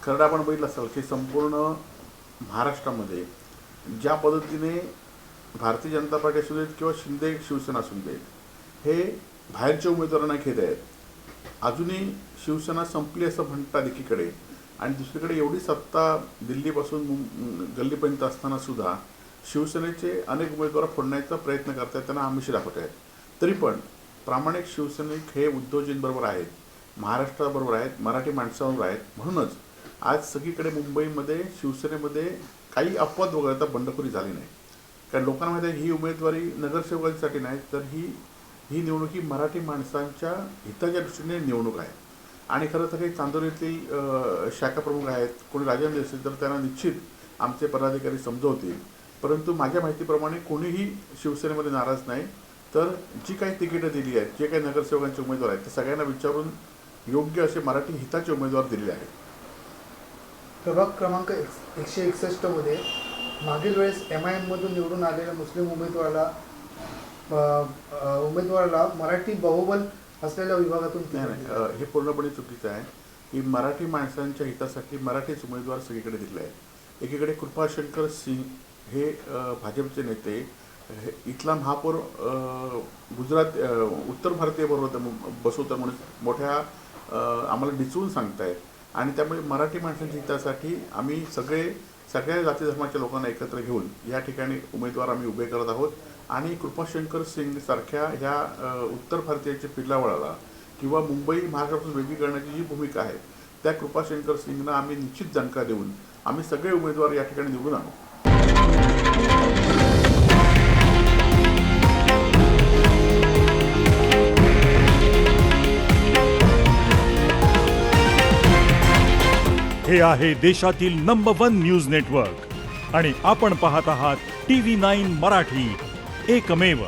खरं आपण बघितलं असाल की संपूर्ण महाराष्ट्रामध्ये ज्या पद्धतीने भारतीय जनता पार्टी असू देत किंवा शिंदे शिवसेना असू देत हे बाहेरच्या उमेदवारांना घेत आहेत. अजूनही शिवसेना संपली असं म्हणतात एकीकडे, आणि दुसरीकडे एवढी सत्ता दिल्लीपासून गल्लीपर्यंत असताना सुद्धा शिवसेनेचे अनेक उमेदवार फोडण्याचा प्रयत्न करतात, त्यांना आमिष दाखवत आहेत. तरी पण प्रामाणिक शिवसैनिक हे उद्धवजींबरोबर आहेत, महाराष्ट्राबरोबर आहेत, मराठी माणसाबरोबर आहेत. म्हणूनच आज सगळीकडे मुंबईमध्ये शिवसेनेमध्ये काही अपवाद वगळता बंडखोरी झाली नाही. कारण लोकांना माहिती आहे ही उमेदवारी नगरसेवकांसाठी नाही, तर ही निवडणूक ही मराठी माणसांच्या हिताच्या दृष्टीने निवडणूक आहे. आणि खरं तर काही चांदोलीतील शाखा प्रमुख आहेत, कोणी राजन असेल तर त्यांना निश्चित आमचे पदाधिकारी समजवतील. परंतु माझ्या माहितीप्रमाणे कोणीही शिवसेनेमध्ये नाराज नाही. तर जी काही तिकीटं दिली आहेत, जे काही नगरसेवकांचे उमेदवार आहेत, ते सगळ्यांना विचारून योग्य असे मराठी हिताचे उमेदवार दिलेले आहेत. प्रभाग क्रमांक 161 मध्ये मागील वेळेस MIM मधून निवडून आलेल्या मुस्लिम उमेदवाराला मराठी बहुबल असलेल्या विभागातून नाही, हे पूर्णपणे चुकीचं आहे की मराठी माणसांच्या हितासाठी मराठीच उमेदवार सगळीकडे दिले आहेत. एकीकडे कृपाशंकर सिंग हे भाजपचे नेते, इथला महापौर गुजरात उत्तर भारतीय बरोबर बसवतात म्हणून मोठ्या आम्हाला डिचवून सांगतायत. आणि त्यामुळे मराठी माणसांच्या हितासाठी आम्ही सगळ्या जाती धर्माच्या लोकांना एकत्र घेऊन या ठिकाणी उमेदवार आम्ही उभे करत आहोत. आणि कृपाशंकर सिंग सारख्या ह्या उत्तर भारतीयाच्या पिल्लावळाला किंवा मुंबई महाराष्ट्रापासून वेगळी करण्याची जी भूमिका आहे त्या कृपाशंकर सिंगना आम्ही निश्चित दणका देऊन आम्ही सगळे उमेदवार या ठिकाणी निवडून आणू. हे आहे देशातील नंबर 1 न्यूज नेटवर्क आणि आपण पाहत आहात TV9 मराठी, एकमेव.